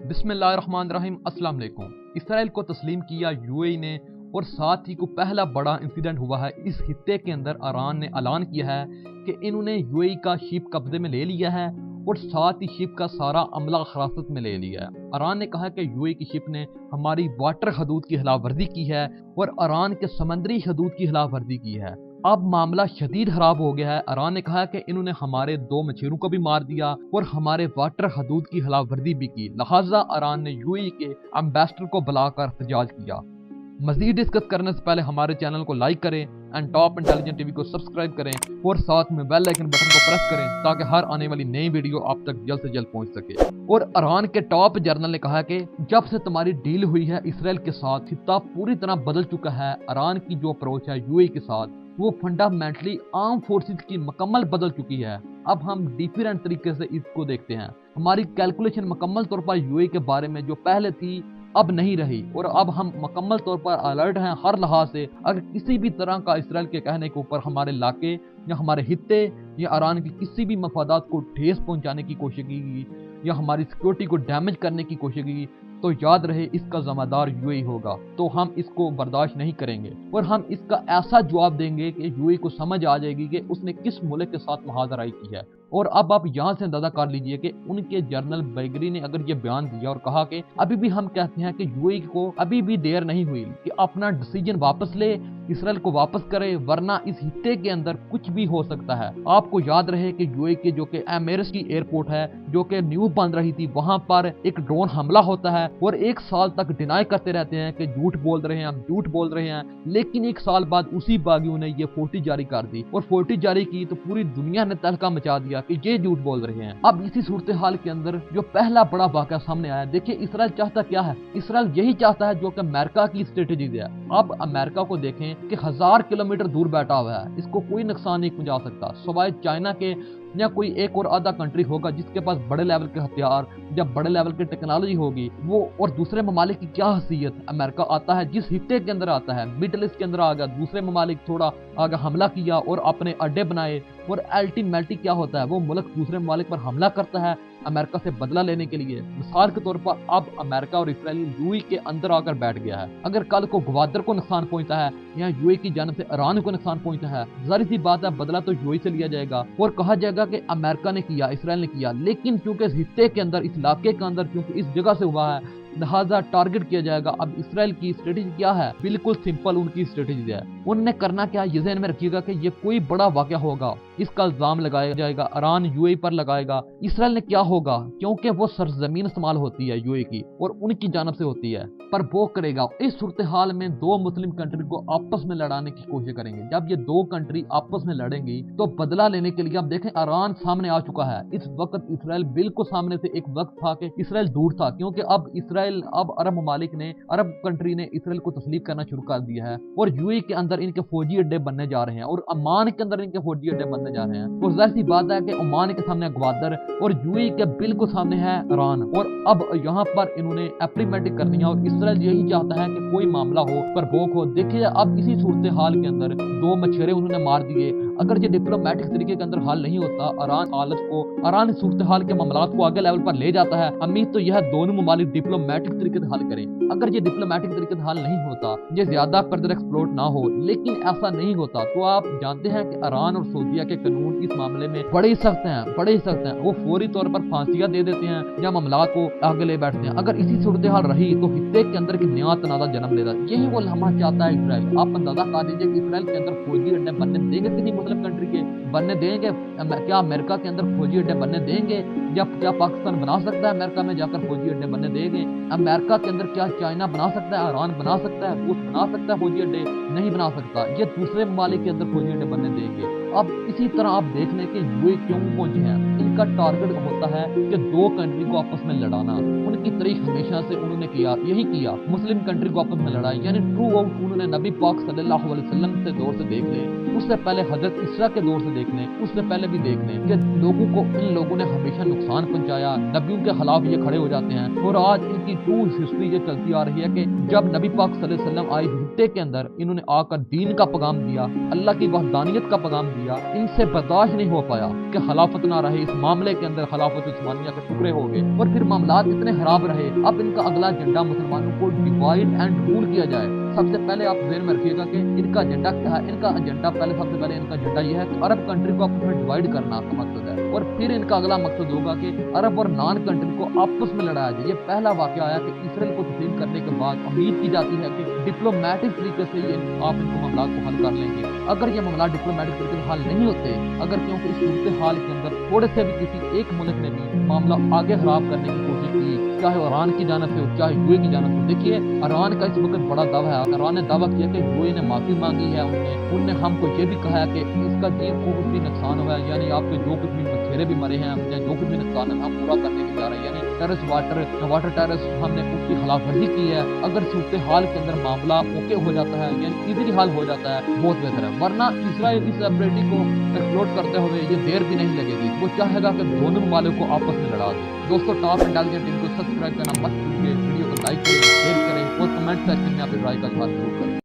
بسم اللہ الرحمن الرحیم۔ السلام علیکم۔ اسرائیل کو تسلیم کیا یو اے ای نے، اور ساتھ ہی کو پہلا بڑا انسیڈنٹ ہوا ہے اس خطے کے اندر۔ ایران نے اعلان کیا ہے کہ انہوں نے یو اے ای کا شپ قبضے میں لے لیا ہے اور ساتھ ہی شپ کا سارا عملہ حراست میں لے لیا ہے۔ ایران نے کہا کہ یو اے ای کی شپ نے ہماری واٹر حدود کی خلاف ورزی کی ہے اور ایران کے سمندری حدود کی خلاف ورزی کی ہے۔ اب معاملہ شدید خراب ہو گیا ہے۔ ایران نے کہا کہ انہوں نے ہمارے 2 مچھیروں کو بھی مار دیا اور ہمارے واٹر حدود کی خلاف ورزی بھی کی، لہٰذا ایران نے یو اے ای کے امبیسڈر کو بلا کر احتجاج کیا۔ مزید ڈسکس کرنے سے پہلے ہمارے چینل کو لائک کریں and top intelligent T V کو سبسکرائب کریں اور ساتھ میں بیل آئیکن بٹن کو پریس کریں تاکہ ہر آنے والی نئی ویڈیو آپ تک جلد سے جلد پہنچ سکے۔ اور ایران کے ٹاپ جرنل نے کہا کہ جب سے تمہاری ڈیل ہوئی ہے اسرائیل کے ساتھ، خطہ پوری طرح بدل چکا ہے۔ ایران کی جو اپروچ ہے یو اے ای کے ساتھ وہ فنڈامنٹلی آرم فورسز کی مکمل بدل چکی ہے۔ اب ہم ڈیفرنٹ طریقے سے اس کو دیکھتے ہیں۔ ہماری کیلکولیشن مکمل طور پر یو اے ای کے بارے میں جو پہلے تھی اب نہیں رہی، اور اب ہم مکمل طور پر الرٹ ہیں ہر لحاظ سے۔ اگر کسی بھی طرح کا اسرائیل کے کہنے کے اوپر ہمارے علاقے یا ہمارے خطے یا ایران کی کسی بھی مفادات کو ٹھیس پہنچانے کی کوشش کی گئی یا ہماری سیکورٹی کو ڈیمیج کرنے کی کوشش کی گئی تو یاد رہے اس کا ذمہ دار یو اے ای ہوگا۔ تو ہم اس کو برداشت نہیں کریں گے اور ہم اس کا ایسا جواب دیں گے کہ یو اے ای کو سمجھ آ جائے گی کہ اس نے کس ملک کے ساتھ مہادرائی کی ہے۔ اور اب آپ یہاں سے اندازہ کر لیجئے کہ ان کے جنرل بیگری نے اگر یہ بیان دیا اور کہا کہ ابھی بھی ہم کہتے ہیں کہ یو اے ای کو ابھی بھی دیر نہیں ہوئی کہ اپنا ڈیسیجن واپس لے، اسرائیل کو واپس کرے، ورنہ اس خطے کے اندر کچھ بھی ہو سکتا ہے۔ آپ کو یاد رہے کہ یو اے ای کے جو کہ ایمیرس کی ایئرپورٹ ہے جو کہ نیو بن رہی تھی، وہاں پر ایک ڈرون حملہ ہوتا ہے اور 1 سال تک ڈینائی کرتے رہتے ہیں کہ جھوٹ بول رہے ہیں، ہم جھوٹ بول رہے ہیں، لیکن 1 سال بعد اسی باغیوں نے یہ 40 جاری کر دی اور 40 جاری کی تو پوری دنیا نے تہلکہ مچا دیا کہ یہ جھوٹ بول رہے ہیں۔ اب اسی صورتحال کے اندر جو پہلا بڑا واقعہ سامنے آیا، دیکھیں اسرائیل چاہتا کیا ہے؟ اسرائیل یہی چاہتا ہے جو کہ امریکہ کی اسٹریٹجی ہے۔ اب امریکہ کو دیکھیں کہ 1000 کلومیٹر دور بیٹھا ہوا ہے، اس کو کوئی نقصان نہیں پہنچا سکتا سوائے چائنا کے یا کوئی ایک اور آدھا کنٹری ہوگا جس کے پاس بڑے لیول کے ہتھیار یا بڑے لیول کی ٹیکنالوجی ہوگی وہ۔ اور دوسرے ممالک کی کیا حیثیت؟ امریکہ آتا ہے جس خطے کے اندر آتا ہے، مڈل ایسٹ کے اندر آ گیا، دوسرے ممالک تھوڑا آگے حملہ کیا اور اپنے اڈے بنائے، اور الٹیمیٹلی کیا ہوتا ہے؟ وہ ملک دوسرے ممالک پر حملہ کرتا ہے امریکہ سے بدلہ لینے کے لیے۔ مثال کے طور پر اب امریکہ اور اسرائیل یو اے ای کے اندر آ کر بیٹھ گیا ہے۔ اگر کل کو گوادر کو نقصان پہنچتا ہے یا یو اے ای کی جانب سے ایران کو نقصان پہنچتا ہے، ظاہر سی بات ہے بدلہ تو یو اے ای سے لیا جائے گا اور کہا جائے گا کہ امریکہ نے کیا، اسرائیل نے کیا۔ لیکن چونکہ اس خطے کے اندر، اس علاقے کے اندر، چونکہ اس جگہ سے ہوا ہے، لہٰذا ٹارگٹ کیا جائے گا۔ اب اسرائیل کی اسٹریٹجی کیا ہے؟ بالکل سمپل ان کی اسٹریٹجی ہے۔ انہوں نے کرنا کیا؟ یہ ذہن میں رکھیے گا کہ یہ کوئی بڑا واقعہ ہوگا، اس کا الزام لگایا جائے گا، ایران یو اے ای پر لگائے گا۔ اسرائیل نے کیا ہوگا؟ کیونکہ وہ سرزمین استعمال ہوتی ہے یو اے ای کی اور ان کی جانب سے ہوتی ہے، پر وہ کرے گا۔ اس صورتحال میں 2 مسلم کنٹری کو آپس میں لڑانے کی کوشش کریں گے۔ جب یہ 2 کنٹری آپس میں لڑیں گی تو بدلہ لینے کے لیے اب دیکھیں ایران سامنے آ چکا ہے۔ اس وقت اسرائیل بالکل سامنے سے، ایک وقت تھا کہ اسرائیل دور تھا، کیونکہ اب عرب ممالک نے، عرب کنٹری نے اسرائیل کو تسلیم کرنا شروع کر دیا ہے اور یو اے ای کے اندر ان کے فوجی اڈے بننے جا رہے ہیں اور عمان کے اندر ان کے فوجی اڈے بننے جا رہے ہیں۔ اور ظاہر سی بات ہے کہ عمان کے سامنے گوادر اور یو اے ای کے بالکل سامنے ہے ایران، اور اب یہاں پر انہوں نے اپلیمنٹ کرنی ہے اور اسرائیل یہی چاہتا ہے کہ کوئی معاملہ ہو پر بوک ہو۔ دیکھیے اب اسی صورتحال کے اندر 2 مچھیرے انہوں نے مار دیے۔ اگر یہ ڈپلومیٹک طریقے کے اندر حل نہیں ہوتا، ایران اس صورتحال کے معاملات کو آگے لیول پر لے جاتا ہے۔ امید تو یہ ہے دونوں ممالک ڈپلومیٹک طریقے سے حل کریں۔ اگر یہ ڈپلومیٹک طریقے سے حل نہیں ہوتا، یہ زیادہ فردر ایکسپلوٹ نہ ہو، لیکن ایسا نہیں ہوتا تو آپ جانتے ہیں کہ ایران اور سعودیہ کے قانون اس معاملے میں بڑے ہی سخت ہیں۔ وہ فوری طور پر پھانسیاں دے دیتے ہیں یا معاملات کو آگے لے بیٹھتے ہیں۔ اگر اسی صورتحال رہی تو خطے کے اندر ایک نیا تنازع جنم لے گا۔ یہی وہ لمحہ چاہتا ہے اسرائیل۔ آپ اندازہ کر لیجیے کہ اسرائیل کے اندر فوجی اڈے بننے دیں گے کسی مسلم کنٹری کے؟ بننے دیں گے؟ کیا امریکہ کے اندر فوجی اڈے بننے دیں گے؟ یا کیا پاکستان بنا سکتا ہے امریکہ میں جا کر فوجی اڈے بننے دیں گے؟ امریکہ کے اندر کیا چائنا بنا سکتا ہے؟ ایران بنا سکتا ہے؟ روس بنا سکتا ہے فوجی اڈے؟ نہیں بنا سکتا۔ یہ دوسرے ممالک کے اندر فوجی اڈے بننے دیں گے۔ اب اسی طرح آپ دیکھ لیں کہ یو اے ای کیوں پہنچے ہیں۔ ان کا ٹارگٹ ہوتا ہے کہ 2 کنٹری کو آپس میں لڑانا۔ ان کی تاریخ ہمیشہ سے انہوں نے یہی کیا، مسلم کنٹری کو آپس میں لڑائی، یعنی ٹرو آؤٹ انہوں نے نبی پاک صلی اللہ علیہ وسلم سے دور سے دیکھ لیں، اس سے پہلے حضرت عیسیٰ کے دور سے دیکھ لیں، اس سے پہلے بھی دیکھ لیں کہ ان لوگوں نے ہمیشہ نقصان پہنچایا، نبیوں کے خلاف یہ کھڑے ہو جاتے ہیں۔ اور آج ان کی ٹرو ہسٹری یہ چلتی آ رہی ہے کہ جب نبی پاک صلی اللہ علیہ وسلم آئے خطے کے اندر، انہوں نے آ کر دین کا پیغام دیا، اللہ کی وحدانیت کا پیغام دیا، لیا، ان سے برداشت نہیں ہو پایا کہ خلافت نہ رہے، اس معاملے کے اندر خلافت عثمانیہ کے ٹکڑے ہو گئے اور پھر معاملات اتنے خراب رہے۔ اب ان کا اگلا ایجنڈا مسلمانوں کو ڈیوائڈ اینڈ رول کیا جائے۔ سب سے پہلے آپ ذہن میں رکھیے گا کہ ان کا ایجنڈا کیا ہے۔ ان کا ایجنڈا سب سے پہلے ان کا ایجنڈا یہ ہے کہ عرب کنٹری کو آپس میں ڈیوائڈ کرنا کا مقصد ہے، اور پھر ان کا اگلا مقصد ہوگا کہ عرب اور نان کنٹری کو آپس میں لڑایا جائے۔ یہ پہلا واقعہ آیا کہ اسرائیل کو تسلیم کرنے کے بعد امید کی جاتی ہے کہ ڈپلومیٹک طریقے سے آپ ان کو معاملات کو حل کر لیں گے۔ اگر یہ معاملات ڈپلومیٹک طریقے سے حل نہیں ہوتے، اگر کیونکہ اس صورتحال کے اندر تھوڑے سے بھی کسی ایک ملک نے بھی معاملہ آگے خراب کرنے کی کوشش کی، چاہے ایران کی جانب سے ہو چاہے یو اے کی جانب سے ہو، دیکھیے ایران کا اس وقت بڑا دعویٰ ہے۔ ایران نے دعویٰ کیا کہ یو اے نے معافی مانگی ہے، انہوں نے ہم کو یہ بھی کہا ہے کہ اس کا کو کچھ بھی نقصان ہوا ہے، یعنی آپ کے جو کچھ بھی بچھیرے بھی مرے ہیں یا جو کچھ بھی نقصان ہے ہم پورا کرنے کی جا رہے ہیں، یعنی ٹیرس واٹر ٹیرس ہم نے اس کی خلاف ورزی کی ہے۔ اگر صورتحال کے اندر معاملہ اوکے ہو جاتا ہے، یعنی ایزیلی حل ہو جاتا ہے، بہت بہتر ہے، ورنہ اسرائیل اس سیپریٹی کو ایکسپلوٹ کرتے ہوئے یہ دیر بھی نہیں لگے گی، وہ چاہے گا کہ دونوں ممالک کو آپس میں لڑا دے۔ دوستو ٹاپ انٹیلیجنٹ ٹیم کو سبسکرائب کرنا مت بھولیے، ویڈیو کو لائک کریں، شیئر کریں اور کمنٹ سیکشن میں اپنی رائے کا اظہار ضرور کریں۔